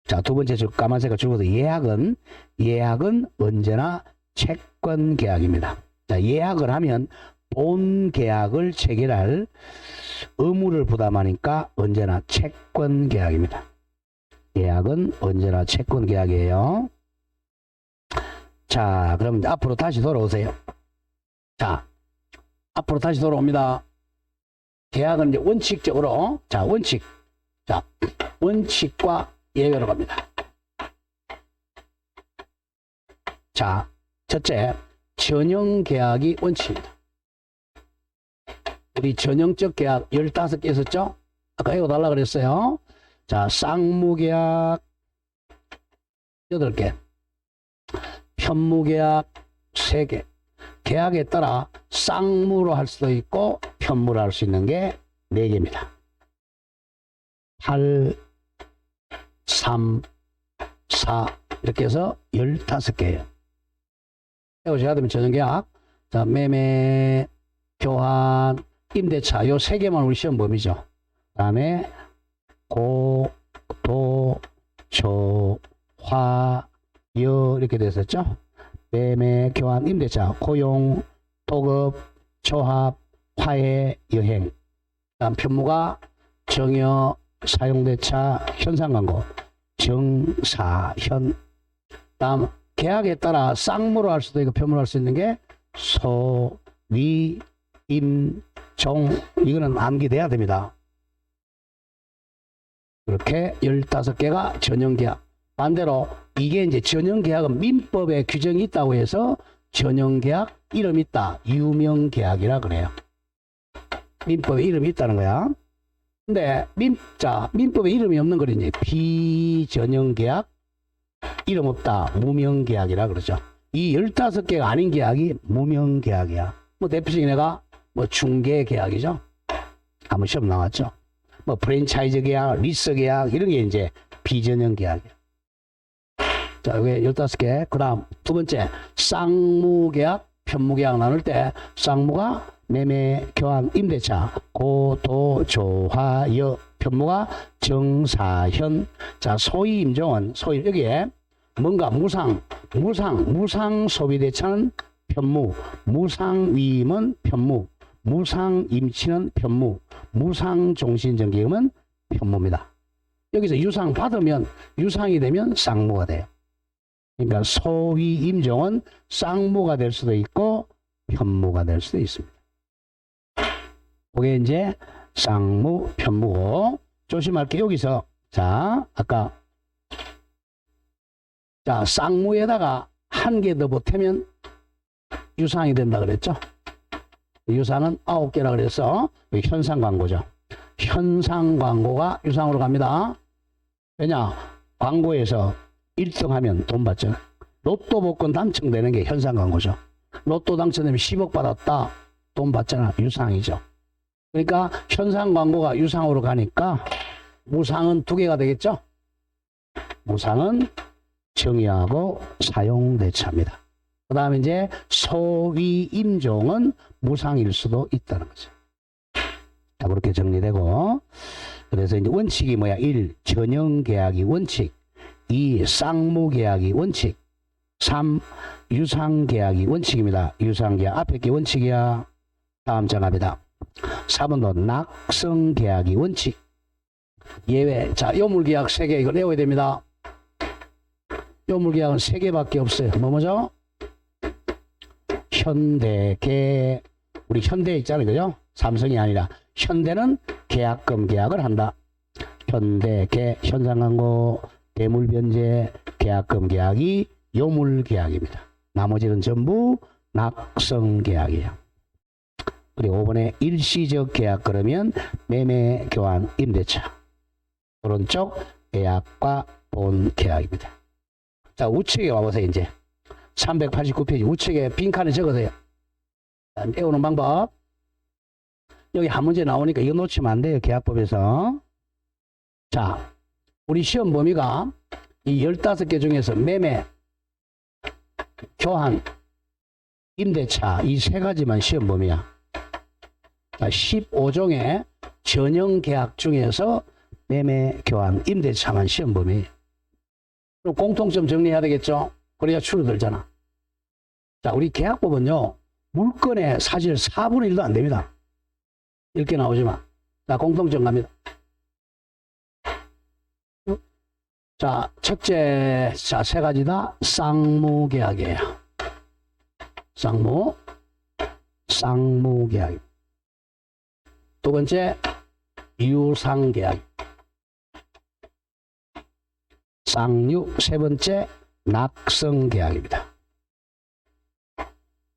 자, 두 번째 줄 까만색을 줄여서 예약은 언제나 채권 계약입니다. 자, 예약을 하면 본 계약을 체결할 의무를 부담하니까 언제나 채권 계약입니다. 예약은 언제나 채권 계약이에요. 자, 그럼 앞으로 다시 돌아오세요. 자, 앞으로 다시 돌아옵니다. 계약은 이제 원칙적으로, 자, 원칙과 예외로 갑니다. 자, 첫째, 전형계약이 원칙입니다. 우리 전형적 계약 15개 있었죠? 아까 외워달라 그랬어요. 자, 쌍무계약 8개, 편무계약 3개. 계약에 따라 쌍무로 할 수도 있고 편무로 할 수 있는 게 4개입니다. 8, 3, 4 이렇게 해서 15개예요. 해오셔야 되면 전형계약. 자, 매매, 교환, 임대차 요 3개만 우리 시험 범위죠. 그 다음에 고, 도, 조, 화, 여 이렇게 됐었죠. 매매, 교환, 임대차, 고용, 도급, 조합, 화해, 여행. 다음 편무가 정여, 사용대차, 현상광고, 정사현. 다음 계약에 따라 쌍무로 할 수도 있고 편무로 할 수 있는 게 소, 위, 임, 종. 이거는 암기돼야 됩니다. 그렇게 15개가 전형계약. 반대로 이게 이제 전형계약은 민법에 규정이 있다고 해서 전형계약 이름 있다. 유명계약이라 그래요. 민법에 이름이 있다는 거야. 근데 민법에 이름이 없는 걸 이제 비전형계약, 이름 없다. 무명계약이라 그러죠. 이 15개가 아닌 계약이 무명계약이야. 뭐 대표적인 애가 뭐 중개계약이죠. 한번 시험 나왔죠. 뭐 프랜차이즈 계약, 리스 계약 이런 게 이제 비전형 계약이야. 자, 이게 15개. 그 다음 두 번째, 쌍무계약, 편무계약 나눌 때 쌍무가 매매, 교환, 임대차, 고, 도, 조, 화, 여. 편무가 정사현. 자, 소위 임종은 소위 여기에 뭔가 무상 소비대차는 편무, 무상 위임은 편무, 무상 임치는 편무, 무상 종신정기금은 편무입니다. 여기서 유상 받으면 유상이 되면 쌍무가 돼요. 그러니까 소위 임종은 쌍무가 될 수도 있고 편무가 될 수도 있습니다. 그게 이제 쌍무, 편무고. 조심할 게 여기서 자, 아까 자, 쌍무에다가 한 개 더 보태면 유상이 된다 그랬죠. 유상은 9개라 그래서 현상 광고죠. 현상 광고가 유상으로 갑니다. 왜냐? 광고에서 1등 하면 돈 받잖아. 로또 복권 당첨되는 게 현상 광고죠. 로또 당첨되면 10억 받았다. 돈 받잖아. 유상이죠. 그러니까 현상 광고가 유상으로 가니까 무상은 2개가 되겠죠. 무상은 정의하고 사용대차입니다. 그 다음에 이제 소위 임종은 무상일 수도 있다는 거죠. 자, 그렇게 정리되고. 그래서 이제 원칙이 뭐야? 1. 전형계약이 원칙. 2. 쌍무계약이 원칙. 3. 유상계약이 원칙입니다. 유상계약 앞에 게 원칙이야. 다음 장 갑니다. 4번도 낙성계약이 원칙. 예외. 자, 요물계약 3개 이거 외워야 됩니다. 요물계약은 3개밖에 없어요. 뭐죠? 현대계, 우리 현대 있잖아요. 그죠? 삼성이 아니라 현대는 계약금 계약을 한다. 현대계, 현상광고, 대물변제, 계약금 계약이 요물계약입니다. 나머지는 전부 낙성계약이에요. 그리고 5번에 일시적 계약 그러면 매매, 교환, 임대차. 오른쪽 계약과 본 계약입니다. 자, 우측에 와보세요. 이제 389페이지 우측에 빈칸에 적으세요. 외우는 방법. 여기 한 문제 나오니까 이거 놓치면 안 돼요. 계약법에서. 자, 우리 시험 범위가 이 15개 중에서 매매, 교환, 임대차 이 3가지만 시험 범위야. 자, 15종의 전형 계약 중에서 매매, 교환, 임대차만 시험 범위. 그럼 공통점 정리해야 되겠죠? 그래야 줄어들잖아. 자, 우리 계약법은요, 물건의 사실 4분의 1도 안 됩니다. 이렇게 나오지만. 자, 공통점 갑니다. 자, 첫째, 자, 3가지 다 쌍무계약이에요. 쌍무계약. 두 번째, 유상계약. 쌍유, 세 번째 낙성계약입니다.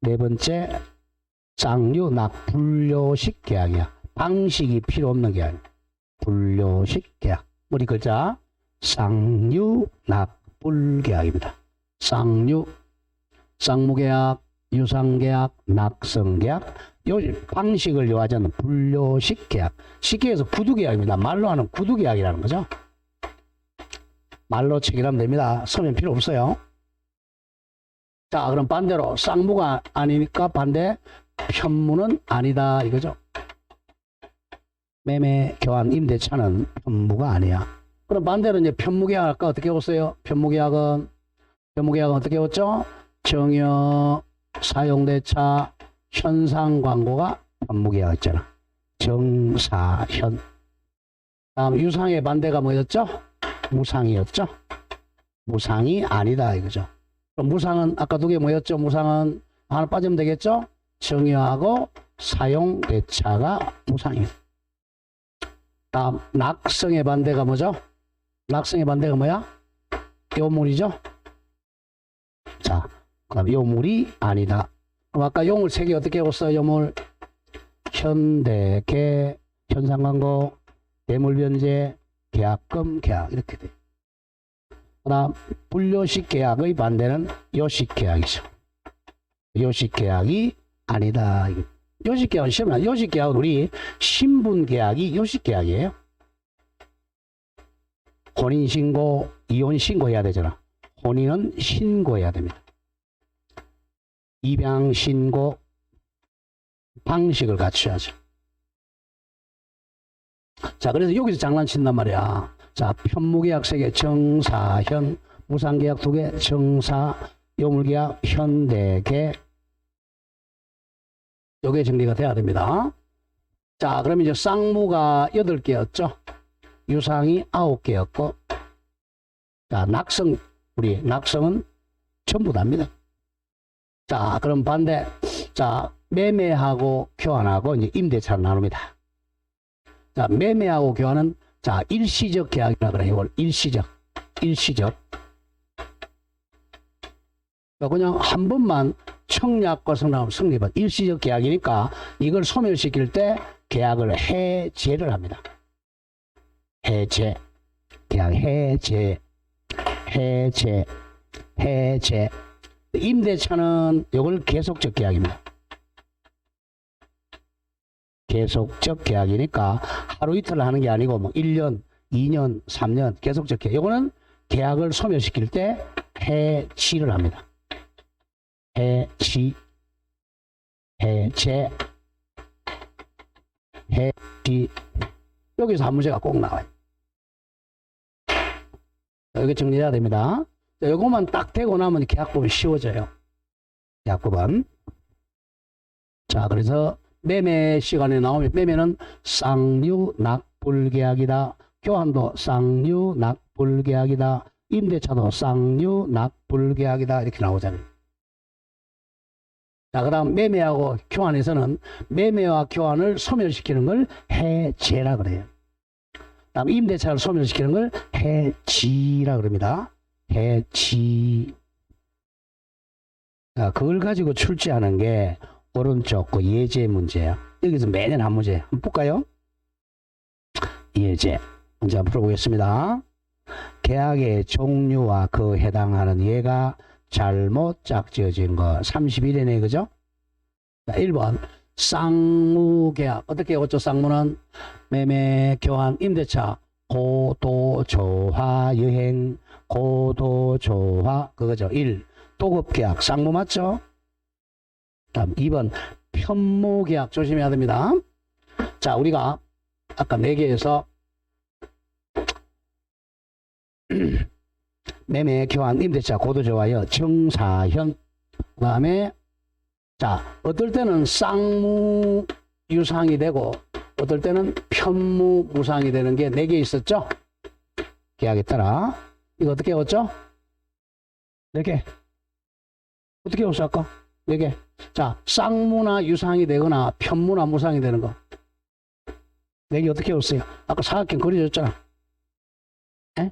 네 번째 쌍유, 낙, 분료식 계약이야. 방식이 필요 없는 계약. 분료식 계약. 우리 글자 쌍유, 낙, 불계약입니다. 쌍유, 쌍무계약, 유상계약, 낙성계약. 요 방식을 요하지 않는 분료식 계약. 쉽게 해서 구두계약입니다. 말로 하는 구두계약이라는 거죠. 말로 체결하면 됩니다. 서면 필요 없어요. 자, 그럼 반대로 쌍무가 아니니까 반대 편무는 아니다 이거죠. 매매, 교환, 임대차는 편무가 아니야. 그럼 반대로 이제 편무계약 아까 어떻게 했어요? 편무계약은 어떻게 했죠? 정여, 사용대차, 현상광고가 편무계약이었잖아. 정사현. 다음 유상의 반대가 뭐였죠? 무상이었죠. 무상이 아니다 이거죠. 그럼 무상은 아까 두 개 뭐였죠? 무상은 하나 빠지면 되겠죠? 정여하고 사용대차가 무상입니다. 다음 낙성의 반대가 뭐죠? 낙성의 반대가 뭐야? 요물이죠. 자, 그다음 요물이 아니다. 그럼 아까 요물 세 개 어떻게 했어요? 요물 현대계, 현상광고, 뇌물변제, 계약금, 계약 이렇게 돼. 그다음 분료식 계약의 반대는 요식 계약이죠. 요식 계약이 아니다. 요식 계약은 시험에 요식 계약은 우리 신분 계약이 요식 계약이에요. 혼인 신고, 이혼 신고해야 되잖아. 혼인은 신고해야 됩니다. 입양 신고 방식을 갖춰야죠. 자, 그래서 여기서 장난친단 말이야. 자, 편무계약 3개, 정사현, 무상계약 2개, 정사, 요물계약, 현대계. 요게 정리가 돼야 됩니다. 자, 그럼 이제 쌍무가 8개였죠. 유상이 9개였고, 자, 낙성, 우리 낙성은 전부 답니다. 자, 그럼 반대. 자, 매매하고 교환하고 이제 임대차로 나눕니다. 자, 매매하고 교환은 자, 일시적 계약이라 그래요. 이걸 일시적. 그냥 한 번만 청약과 성립은 일시적 계약이니까 이걸 소멸시킬 때 계약을 해제를 합니다. 해제. 계약 해제. 임대차는 이걸 계속적 계약입니다. 계속적 계약이니까 하루 이틀 하는 게 아니고 뭐 1년, 2년, 3년 계속적 계약. 이거는 계약을 소멸시킬 때 해지를 합니다. 해지, 해제, 해지. 여기서 한 문제가 꼭 나와요. 여기 정리해야 됩니다. 자, 요것만 딱 되고 나면 계약법은 쉬워져요. 계약법은. 자, 그래서 매매 시간에 나오면 매매는 쌍유낙불계약이다. 교환도 쌍유낙불계약이다. 임대차도 쌍유낙불계약이다. 이렇게 나오잖아요. 자, 그 다음 매매하고 교환에서는 매매와 교환을 소멸시키는 걸 해제라 그래요. 다음 임대차를 소멸시키는 걸 해지라 그럽니다. 해지. 자, 그걸 가지고 출제하는 게 오른쪽 그 예제 문제야. 여기서 매년 한 문제 한번 볼까요? 예제 문제 한번 풀어보겠습니다. 계약의 종류와 그 해당하는 예가 잘못 짝지어진 거 31회네 그죠? 자, 1번 쌍무계약 어떻게 했죠? 쌍무는 매매, 교환, 임대차, 고도조화, 여행, 고도조화 그거죠. 1. 도급계약 쌍무 맞죠? 다음 2번 편무계약 조심해야 됩니다. 자, 우리가 아까 4개에서 매매, 교환, 임대차, 고도조화여, 정사현 그 다음에 자, 어떨 때는 쌍무 유상이 되고 어떨 때는 편무 무상이 되는 게 4개 있었죠? 계약에 따라 이거 어떻게 외웠죠? 4개 어떻게 외웠어 아까? 4개. 자, 쌍무나 유상이 되거나 편무나 무상이 되는 거 4개 어떻게 외웠어요? 아까 사각형 그려줬잖아. 에?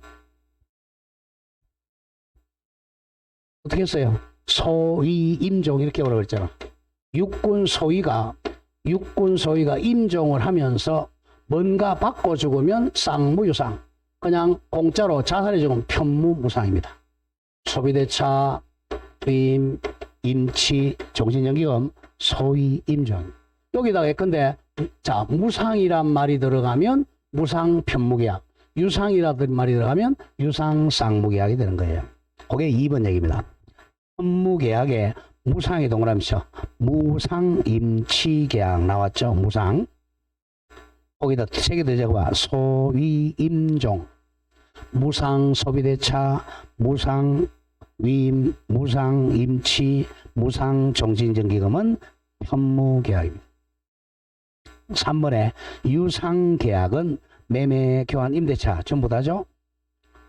어떻게 했어요? 소위 임종 이렇게 오라고 했잖아. 육군 소위가 임종을 하면서 뭔가 받고 죽으면 쌍무유상, 그냥 공짜로 자살해 죽으면 편무무상입니다. 소비대차, 위임, 임치, 종신연기금, 소위 임종. 여기다가 예컨대 자 무상이란 말이 들어가면 무상 편무계약, 유상이라는 말이 들어가면 유상 쌍무계약이 되는 거예요. 그게 2번 얘기입니다. 편무계약에 무상이 동그라미 쳐. 무상 임치계약 나왔죠? 무상. 거기다 3개 더 적어봐. 소위 임종, 무상 소비대차, 무상 위임, 무상 임치, 무상 종신정기금은 편무계약입니다. 3번에 유상계약은 매매, 교환, 임대차 전부 다죠.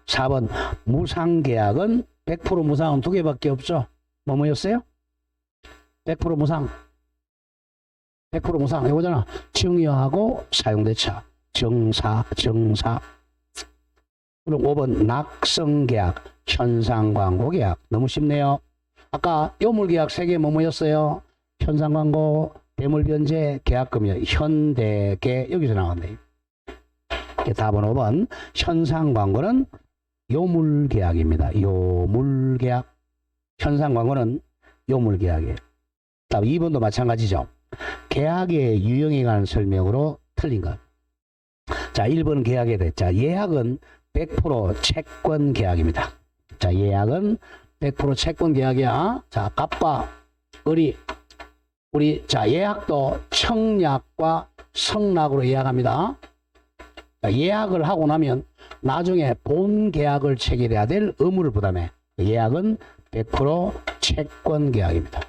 4번 무상계약은 100% 무상은 2개밖에 없죠. 뭐였어요? 100% 무상. 100% 무상 이거잖아. 증여하고 사용대차, 정사. 그럼 5번 낙성계약, 현상광고계약. 너무 쉽네요. 아까 요물계약 3개 뭐였어요? 현상광고, 대물변제, 계약금이요. 현대계 여기서 나왔네요. 답은 5번 현상광고는 요물계약입니다. 요물계약. 현상광고는 요물계약이에요. 다음 2번도 마찬가지죠. 계약의 유형에 관한 설명으로 틀린 것. 자, 1번 계약에 대해. 자, 예약은 100% 채권 계약입니다. 자, 예약은 100% 채권 계약이야. 자, 갑과 을이 우리 자 예약도 청약과 성락으로 예약합니다. 자, 예약을 하고 나면 나중에 본 계약을 체결해야 될 의무를 부담해. 예약은 100% 채권 계약입니다.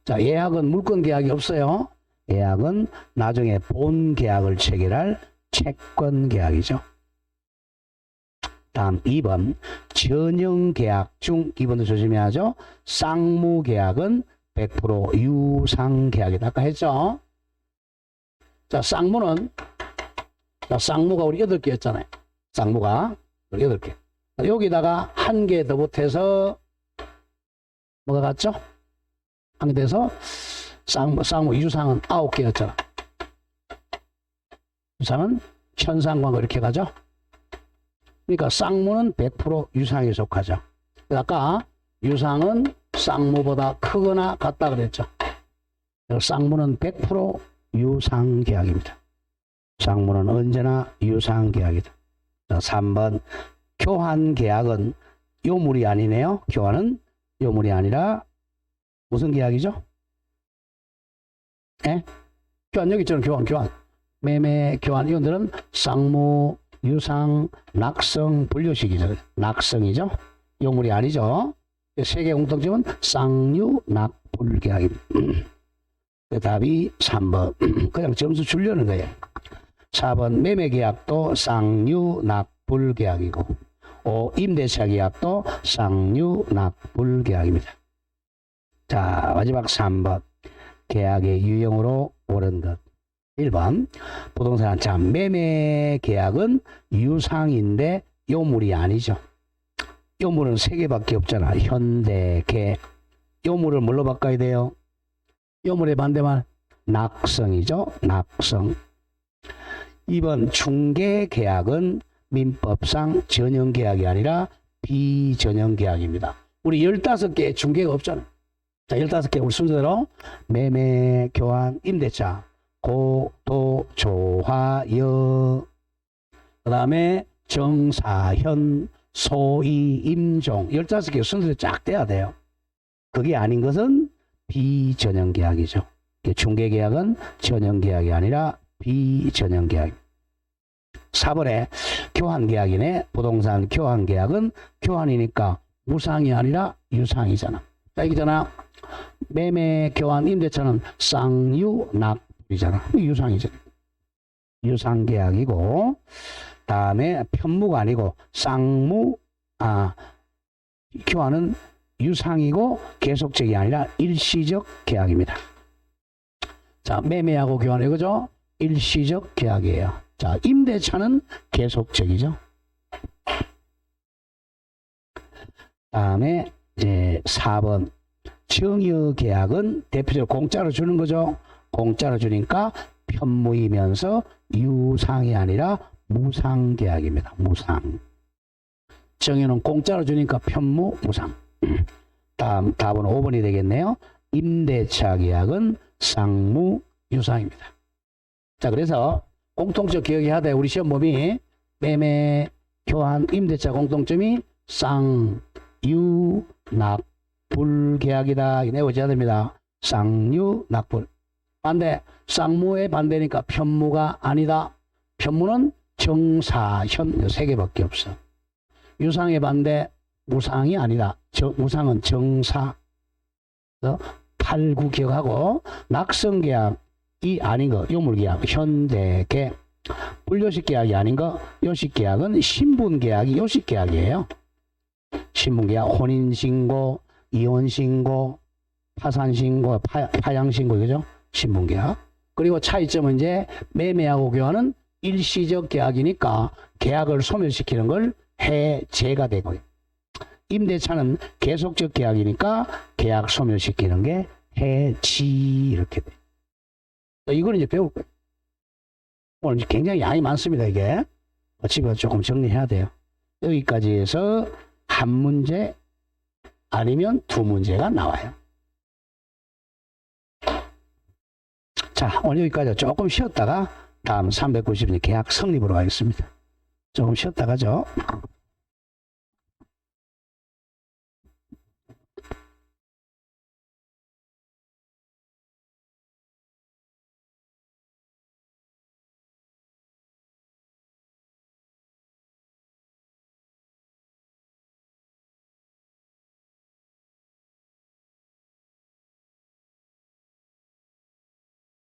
자, 예약은 물권 계약이 없어요. 예약은 나중에 본 계약을 체결할 채권 계약이죠. 다음 2번 전형 계약 중 2번도 조심해야죠. 쌍무 계약은 100% 유상 계약이다. 아까 했죠. 자, 쌍무는 쌍무가 우리 8개 했잖아요. 쌍무가 우리 8개. 여기다가 1개 더 보태서 뭐가 같죠? 1개 돼서 쌍무 유상은 9개였잖아. 유상은 현상광고 이렇게 가죠. 그러니까 쌍무는 100% 유상에 속하죠. 아까 유상은 쌍무보다 크거나 같다 그랬죠. 쌍무는 100% 유상 계약입니다. 쌍무는 언제나 유상 계약이다. 자, 3번 교환 계약은 요물이 아니네요. 교환은 요물이 아니라 무슨 계약이죠? 예? 교환 여기 있잖아요. 교환. 매매, 교환 이건들은 쌍무, 유상, 낙성, 분류식이죠. 낙성이죠. 요물이 아니죠. 세계 공통점은 쌍유, 낙, 불계약입니다. 답이 3번. 그냥 점수 주려는 거예요. 4번 매매계약도 쌍유, 낙, 불계약이고 5. 임대차 계약도 쌍유, 낙, 불계약입니다. 자, 마지막 3번. 계약의 유형으로 옳은 것. 1번 부동산 자 매매계약은 유상인데 요물이 아니죠. 요물은 3개밖에 없잖아. 현대계. 요물을 뭘로 바꿔야 돼요? 요물의 반대말 낙성이죠. 낙성. 2번 중개계약은 민법상 전형계약이 아니라 비전형계약입니다. 우리 15개의 중개가 없잖아. 자, 15개 우리 순서대로 매매, 교환, 임대차, 고, 도, 조, 화, 여, 그 다음에 정사, 현, 소위, 임종 15개 순서대로 쫙 돼야 돼요. 그게 아닌 것은 비전형계약이죠. 중개계약은 전형계약이 아니라 비전형계약. 4번에 교환계약이네. 부동산 교환계약은 교환이니까 무상이 아니라 유상이잖아. 자, 이거잖아. 매매, 교환, 임대차는 쌍유, 낙불이잖아. 유상이죠. 유상계약이고 다음에 편무가 아니고 쌍무, 교환은 유상이고 계속적이 아니라 일시적 계약입니다. 자, 매매하고 교환 이거죠? 일시적 계약이에요. 자, 임대차는 계속적이죠. 다음에 이제 4번 정여 계약은 대표적으로 공짜로 주는 거죠. 공짜로 주니까 편무이면서 유상이 아니라 무상 계약입니다. 무상. 정여는 공짜로 주니까 편무 무상. 다음 답은 5번이 되겠네요. 임대차 계약은 쌍무 유상입니다. 자, 그래서 공통적 기억해야 돼. 우리 시험 범위 매매 교환 임대차 공통점이 쌍유 낙불 계약이다. 이 외워져야 됩니다. 쌍유 낙불. 반대 쌍무의 반대니까 편무가 아니다. 편무는 정사현 세 개밖에 없어. 유상의 반대 무상이 아니다. 무상은 정사. 8, 9 기억하고 낙성계약이 아닌 거 요물계약 현대계. 불요식계약이 아닌 거 요식계약은 신분계약이 요식계약이에요. 신분계약 혼인신고 이혼신고 파산신고 파양신고 그죠? 신분계약. 그리고 차이점은 이제 매매하고 교환은 일시적 계약이니까 계약을 소멸시키는 걸 해제가 되고요. 임대차는 계속적 계약이니까 계약 소멸시키는 게 해지 이렇게 돼. 이거는 이제 배울 거예요. 오늘 굉장히 양이 많습니다. 이게 집에 조금 정리해야 돼요. 여기까지 해서 한 문제 아니면 두 문제가 나와요. 자, 오늘 여기까지 조금 쉬었다가 다음 390일 계약 성립으로 가겠습니다. 조금 쉬었다가죠.